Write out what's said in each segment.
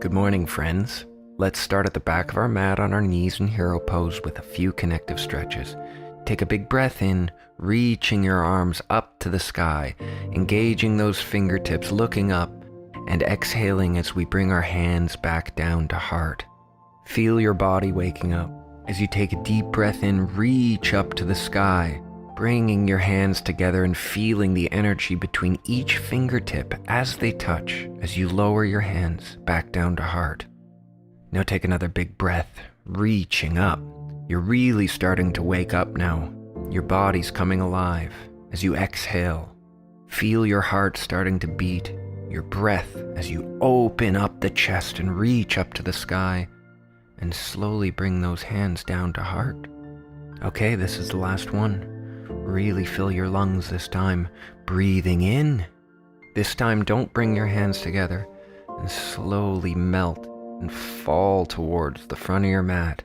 Good morning, friends. Let's start at the back of our mat on our knees in hero pose with a few connective stretches. Take a big breath in, reaching your arms up to the sky, engaging those fingertips, looking up, and exhaling as we bring our hands back down to heart. Feel your body waking up. As you take a deep breath in, reach up to the sky, bringing your hands together and feeling the energy between each fingertip as they touch as you lower your hands back down to heart. Now take another big breath, reaching up. You're really starting to wake up now. Your body's coming alive. As you exhale, feel your heart starting to beat, your breath as you open up the chest and reach up to the sky, and slowly bring those hands down to heart. Okay, this is the last one. Really fill your lungs this time, breathing in. This time, don't bring your hands together, and slowly melt and fall towards the front of your mat,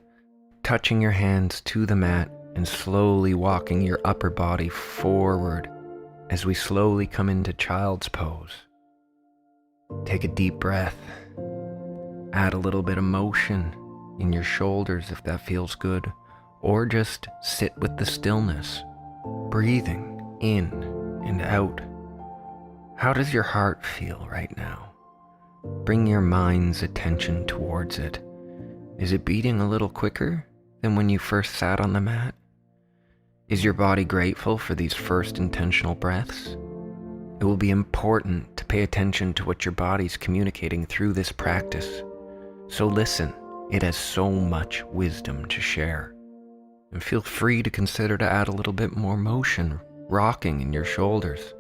touching your hands to the mat and slowly walking your upper body forward as we slowly come into child's pose. Take a deep breath. Add a little bit of motion in your shoulders if that feels good, or just sit with the stillness, breathing in and out. How does your heart feel right now? Bring your mind's attention towards it. Is it beating a little quicker than when you first sat on the mat? Is your body grateful for these first intentional breaths? It will be important to pay attention to what your body's communicating through this practice. So listen, it has so much wisdom to share. And feel free to consider to add a little bit more motion, rocking in your shoulders.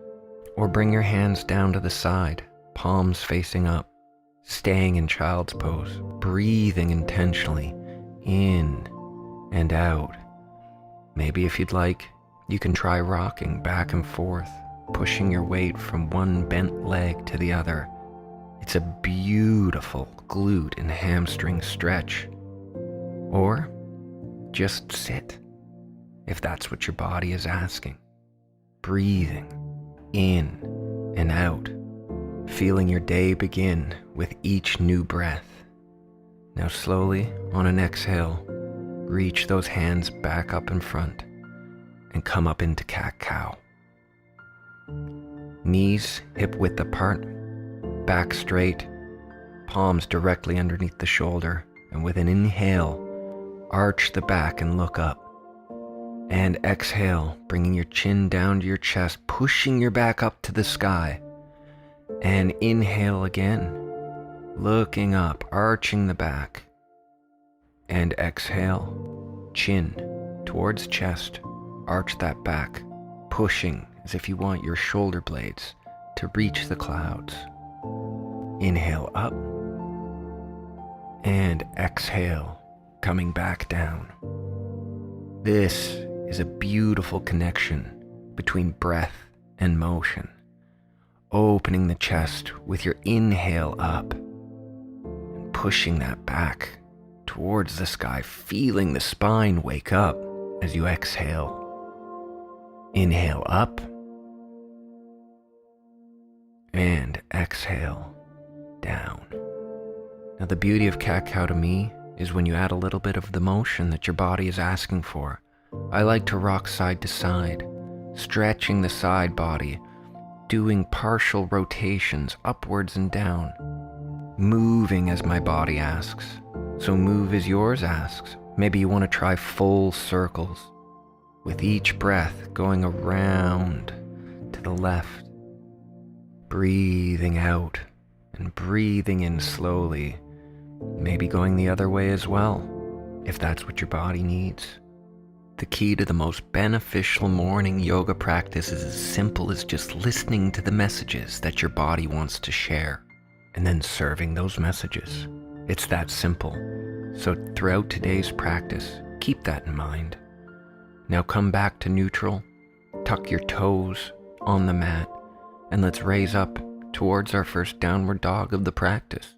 Or bring your hands down to the side, palms facing up, staying in child's pose, breathing intentionally in and out. Maybe if you'd like, you can try rocking back and forth, pushing your weight from one bent leg to the other. It's a beautiful glute and hamstring stretch. Or just sit, if that's what your body is asking. Breathing in and out, feeling your day begin with each new breath. Now slowly, on an exhale, reach those hands back up in front and come up into cat-cow. Knees hip width apart, back straight, palms directly underneath the shoulder, and with an inhale, arch the back and look up. And exhale, bringing your chin down to your chest, pushing your back up to the sky. And inhale again, looking up, arching the back. And exhale, chin towards chest, arch that back, pushing as if you want your shoulder blades to reach the clouds. Inhale up, and exhale, coming back down. This is a beautiful connection between breath and motion. Opening the chest with your inhale up and pushing that back towards the sky, feeling the spine wake up as you exhale. Inhale up and exhale down. Now the beauty of cat-cow to me is when you add a little bit of the motion that your body is asking for. I like to rock side to side, stretching the side body, doing partial rotations upwards and down, moving as my body asks. So move as yours asks. Maybe you want to try full circles, with each breath going around to the left, breathing out and breathing in slowly, maybe going the other way as well, if that's what your body needs. The key to the most beneficial morning yoga practice is as simple as just listening to the messages that your body wants to share, and then serving those messages. It's that simple. So throughout today's practice, keep that in mind. Now come back to neutral, tuck your toes on the mat, and let's raise up towards our first downward dog of the practice.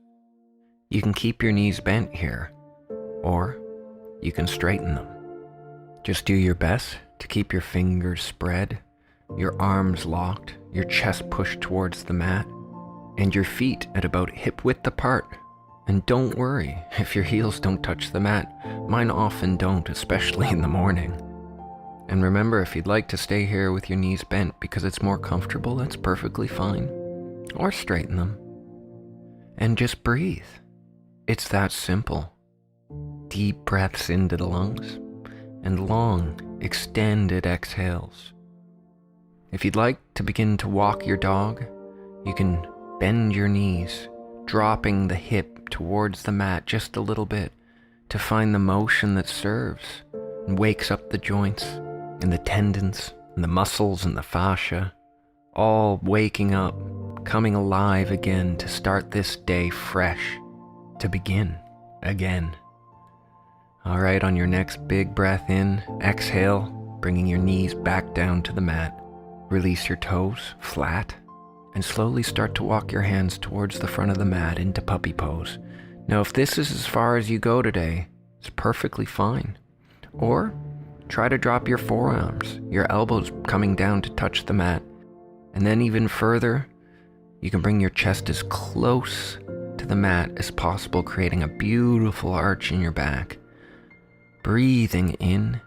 You can keep your knees bent here, or you can straighten them. Just do your best to keep your fingers spread, your arms locked, your chest pushed towards the mat, and your feet at about hip width apart And don't worry if your heels don't touch the mat. Mine often don't, especially in the morning. And remember, if you'd like to stay here with your knees bent because it's more comfortable, that's perfectly fine. Or straighten them. And just breathe. It's that simple. Deep breaths into the lungs and long, extended exhales. If you'd like to begin to walk your dog, you can bend your knees, dropping the hip towards the mat just a little bit to find the motion that serves and wakes up the joints and the tendons and the muscles and the fascia, all waking up, coming alive again to start this day fresh, to begin again. All right, on your next big breath in, exhale, bringing your knees back down to the mat. Release your toes flat and slowly start to walk your hands towards the front of the mat into puppy pose. Now, if this is as far as you go today, it's perfectly fine. Or try to drop your forearms, your elbows coming down to touch the mat. And then even further, you can bring your chest as close to the mat as possible, creating a beautiful arch in your back. Breathing in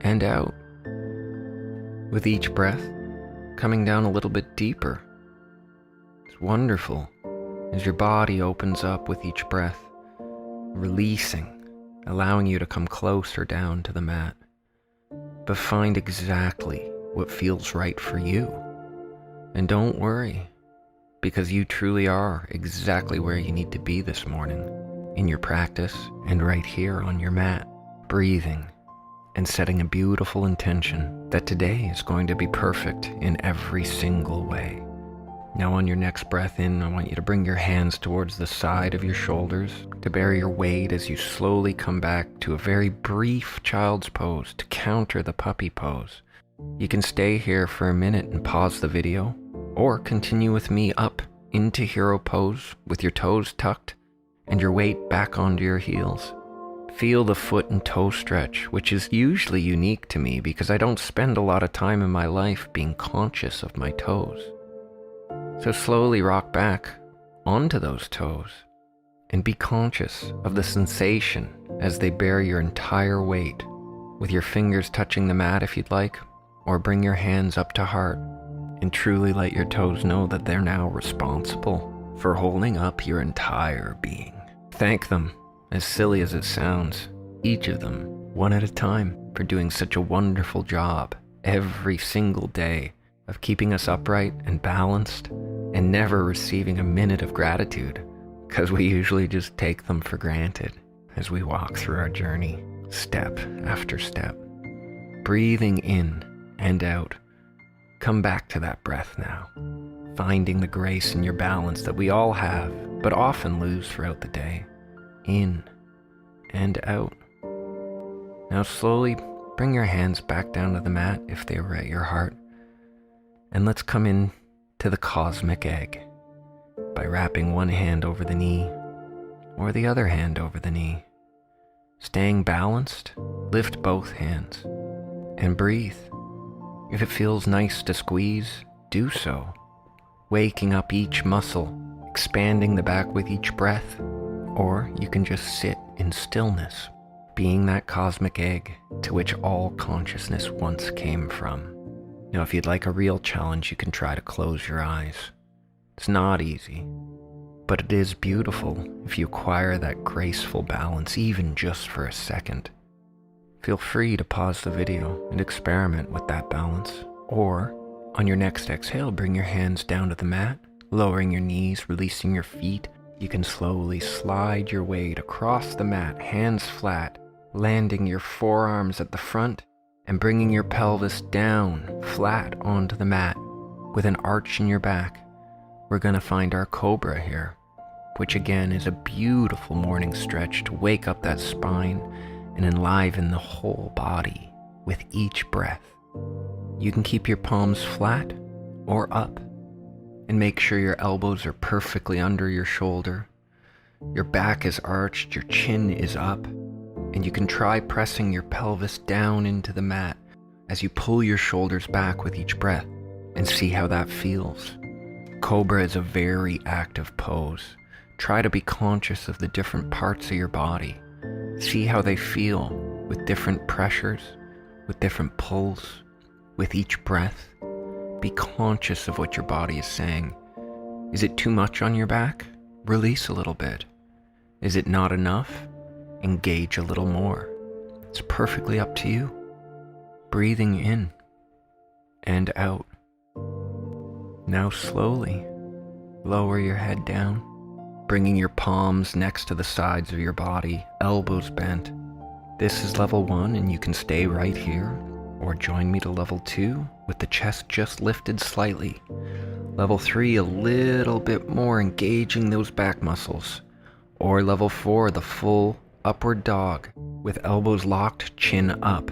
and out. With each breath, coming down a little bit deeper. It's wonderful as your body opens up with each breath, releasing, allowing you to come closer down to the mat. But find exactly what feels right for you. And don't worry, because you truly are exactly where you need to be this morning, in your practice and right here on your mat, breathing and setting a beautiful intention that today is going to be perfect in every single way. Now on your next breath in, I want you to bring your hands towards the side of your shoulders to bear your weight as you slowly come back to a very brief child's pose to counter the puppy pose. You can stay here for a minute and pause the video, or continue with me up into hero pose with your toes tucked and your weight back onto your heels. Feel the foot and toe stretch, which is usually unique to me because I don't spend a lot of time in my life being conscious of my toes. So slowly rock back onto those toes and be conscious of the sensation as they bear your entire weight, with your fingers touching the mat if you'd like, or bring your hands up to heart and truly let your toes know that they're now responsible for holding up your entire being. Thank them. As silly as it sounds, each of them, one at a time, for doing such a wonderful job every single day of keeping us upright and balanced and never receiving a minute of gratitude, because we usually just take them for granted as we walk through our journey, step after step. Breathing in and out. Come back to that breath now, finding the grace and your balance that we all have, but often lose throughout the day. In and out. Now slowly bring your hands back down to the mat if they were at your heart. And let's come in to the cosmic egg by wrapping one hand over the knee or the other hand over the knee. Staying balanced, lift both hands and breathe. If it feels nice to squeeze, do so. Waking up each muscle, expanding the back with each breath. Or you can just sit in stillness, being that cosmic egg to which all consciousness once came from. Now, if you'd like a real challenge, you can try to close your eyes. It's not easy, but it is beautiful if you acquire that graceful balance, even just for a second. Feel free to pause the video and experiment with that balance. Or, on your next exhale, bring your hands down to the mat, lowering your knees, releasing your feet. You can slowly slide your weight across the mat, hands flat, landing your forearms at the front and bringing your pelvis down flat onto the mat with an arch in your back. We're going to find our cobra here, which again is a beautiful morning stretch to wake up that spine and enliven the whole body with each breath. You can keep your palms flat or up, and make sure your elbows are perfectly under your shoulder. Your back is arched, your chin is up, and you can try pressing your pelvis down into the mat as you pull your shoulders back with each breath and see how that feels. Cobra is a very active pose, Try to be conscious of the different parts of your body. See how they feel with different pressures, with different pulls, with each breath. Be conscious of what your body is saying. Is it too much on your back? Release a little bit. Is it not enough? Engage a little more. It's perfectly up to you. Breathing in and out. Now slowly lower your head down, bringing your palms next to the sides of your body, elbows bent. This is level 1, and you can stay right here, or join me to level 2 with the chest just lifted slightly. Level 3, a little bit more, engaging those back muscles. Or level 4, the full upward dog with elbows locked, chin up.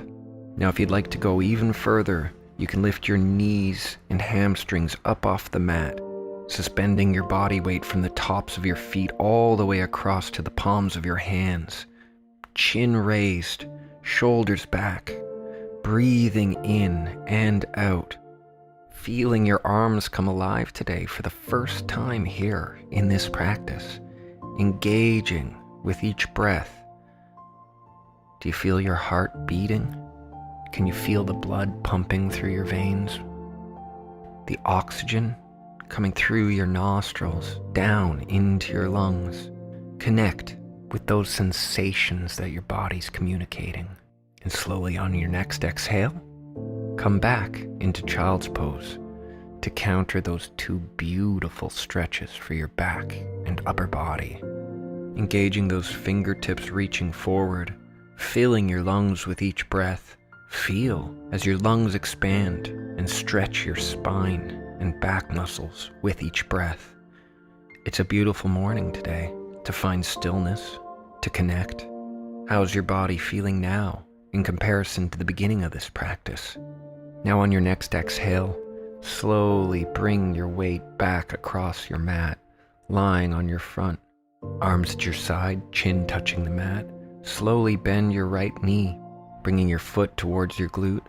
Now if you'd like to go even further, you can lift your knees and hamstrings up off the mat, suspending your body weight from the tops of your feet all the way across to the palms of your hands. Chin raised, shoulders back, breathing in and out. Feeling your arms come alive today for the first time here in this practice. Engaging with each breath. Do you feel your heart beating? Can you feel the blood pumping through your veins? The oxygen coming through your nostrils, down into your lungs. Connect with those sensations that your body's communicating. And slowly on your next exhale, come back into child's pose to counter those 2 beautiful stretches for your back and upper body. Engaging those fingertips reaching forward, filling your lungs with each breath. Feel as your lungs expand and stretch your spine and back muscles with each breath. It's a beautiful morning today to find stillness, to connect. How's your body feeling now in comparison to the beginning of this practice? Now on your next exhale, slowly bring your weight back across your mat, lying on your front. Arms at your side, chin touching the mat. Slowly bend your right knee, bringing your foot towards your glute.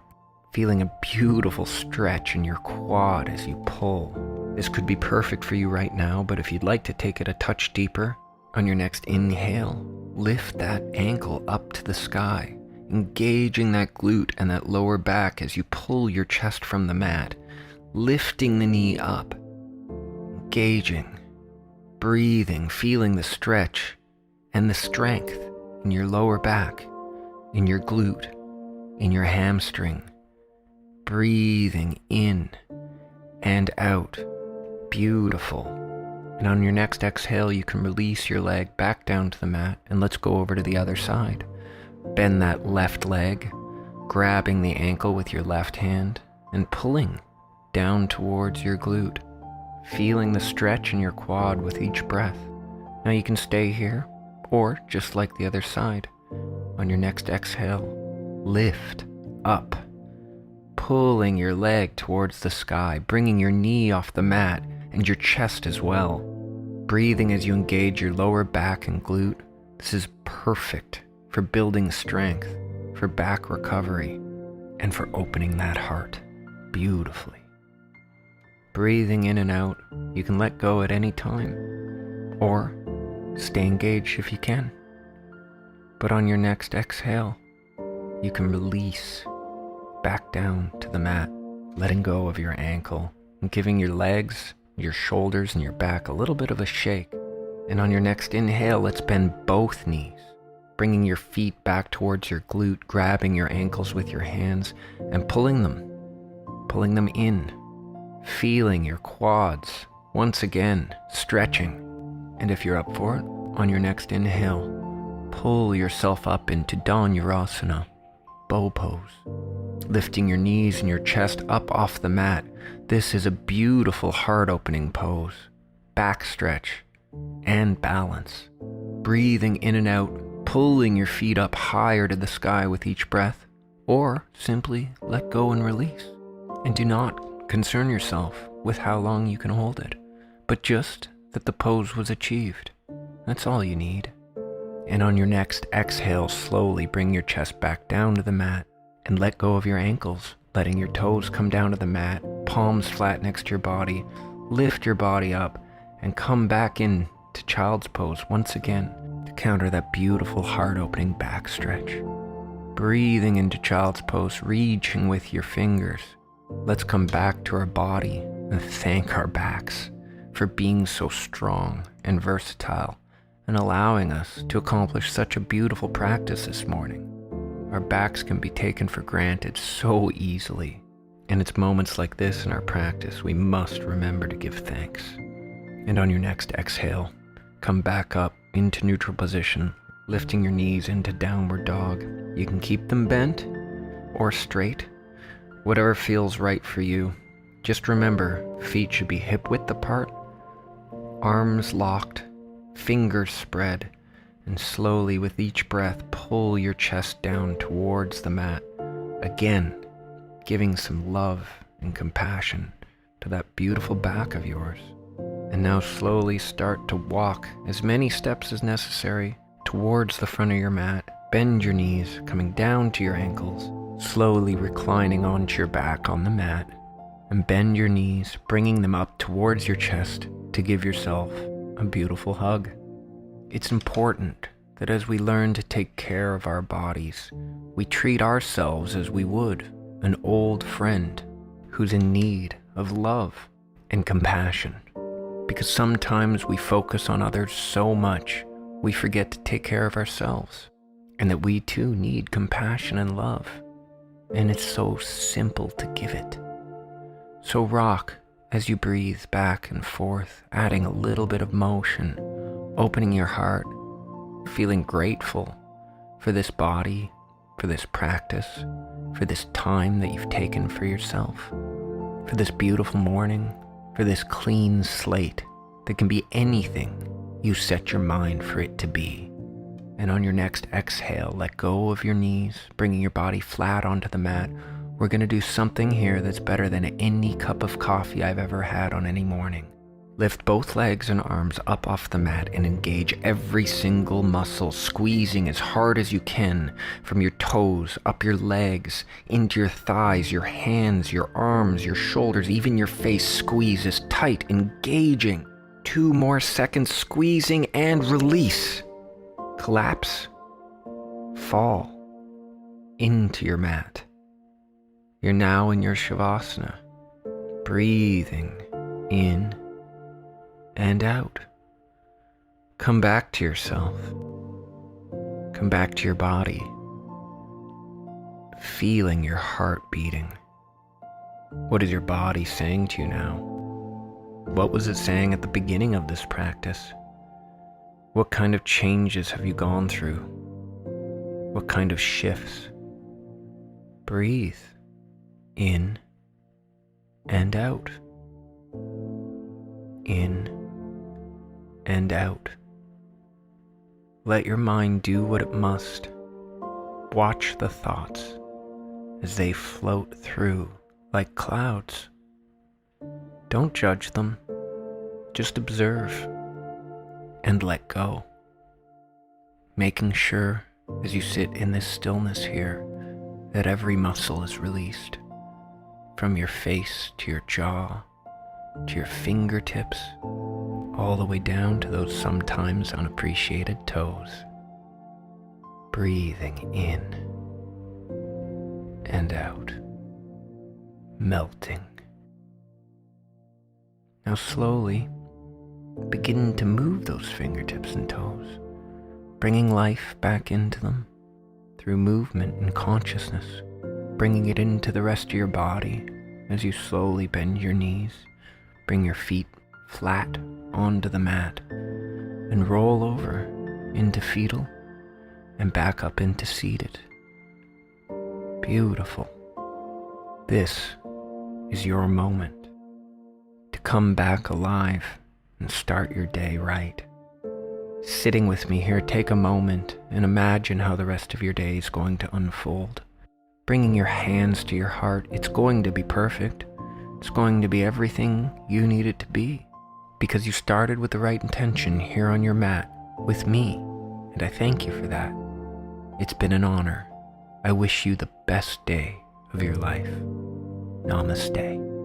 Feeling a beautiful stretch in your quad as you pull. This could be perfect for you right now, but if you'd like to take it a touch deeper, on your next inhale, lift that ankle up to the sky, engaging that glute and that lower back as you pull your chest from the mat, lifting the knee up, engaging, breathing, feeling the stretch and the strength in your lower back, in your glute, in your hamstring. Breathing in and out. Beautiful. And on your next exhale, you can release your leg back down to the mat, and let's go over to the other side. Bend that left leg, grabbing the ankle with your left hand and pulling down towards your glute, feeling the stretch in your quad with each breath. Now you can stay here, or just like the other side, on your next exhale, lift up, pulling your leg towards the sky, bringing your knee off the mat and your chest as well. Breathing as you engage your lower back and glute. This is perfect for building strength, for back recovery, and for opening that heart beautifully. Breathing in and out, you can let go at any time, or stay engaged if you can. But on your next exhale, you can release back down to the mat, letting go of your ankle and giving your legs, your shoulders, and your back a little bit of a shake. And on your next inhale, let's bend both knees, bringing your feet back towards your glute, grabbing your ankles with your hands and pulling them in, feeling your quads once again stretching. And if you're up for it, on your next inhale, pull yourself up into Dhanurasana, bow pose, lifting your knees and your chest up off the mat. This is a beautiful heart-opening pose, back stretch and balance. Breathing in and out, pulling your feet up higher to the sky with each breath, or simply let go and release. And do not concern yourself with how long you can hold it, but just that the pose was achieved. That's all you need. And on your next exhale, slowly bring your chest back down to the mat and let go of your ankles, letting your toes come down to the mat, palms flat next to your body. Lift your body up and come back in to child's pose once again to counter that beautiful heart-opening back stretch. Breathing into child's pose, reaching with your fingers. Let's come back to our body and thank our backs for being so strong and versatile and allowing us to accomplish such a beautiful practice this morning. Our backs can be taken for granted so easily, and it's moments like this in our practice we must remember to give thanks. And on your next exhale, come back up into neutral position, lifting your knees into downward dog. You can keep them bent or straight, whatever feels right for you. Just remember, feet should be hip width apart, arms locked, fingers spread, and slowly with each breath, pull your chest down towards the mat. Again, giving some love and compassion to that beautiful back of yours. And now slowly start to walk as many steps as necessary towards the front of your mat. Bend your knees, coming down to your ankles, slowly reclining onto your back on the mat, and bend your knees, bringing them up towards your chest to give yourself a beautiful hug. It's important that as we learn to take care of our bodies, we treat ourselves as we would an old friend who's in need of love and compassion. Because sometimes we focus on others so much, we forget to take care of ourselves, and that we too need compassion and love. And it's so simple to give it. So rock as you breathe back and forth, adding a little bit of motion, opening your heart, feeling grateful for this body, for this practice, for this time that you've taken for yourself, for this beautiful morning, for this clean slate that can be anything you set your mind for it to be. And on your next exhale, let go of your knees, bringing your body flat onto the mat. We're going to do something here that's better than any cup of coffee I've ever had on any morning. Lift both legs and arms up off the mat and engage every single muscle, squeezing as hard as you can from your toes, up your legs, into your thighs, your hands, your arms, your shoulders, even your face. Squeeze as tight, engaging. 2 more seconds, squeezing and release. Collapse, fall into your mat. You're now in your Shavasana, breathing in and out. Come back to yourself. Come back to your body, feeling your heart beating. What is your body saying to you now? What was it saying at the beginning of this practice? What kind of changes have you gone through? What kind of shifts? Breathe in and out. In and out. Let your mind do what it must. Watch the thoughts as they float through like clouds. Don't judge them. Just observe and let go. Making sure as you sit in this stillness here that every muscle is released. From your face to your jaw, to your fingertips, all the way down to those sometimes unappreciated toes. Breathing in and out, melting. Now slowly begin to move those fingertips and toes, bringing life back into them through movement and consciousness, bringing it into the rest of your body as you slowly bend your knees, bring your feet flat onto the mat, and roll over into fetal and back up into seated. Beautiful. This is your moment to come back alive and start your day right. Sitting with me here, take a moment and imagine how the rest of your day is going to unfold. Bringing your hands to your heart, it's going to be perfect. It's going to be everything you need it to be, because you started with the right intention here on your mat with me, and I thank you for that. It's been an honor. I wish you the best day of your life. Namaste.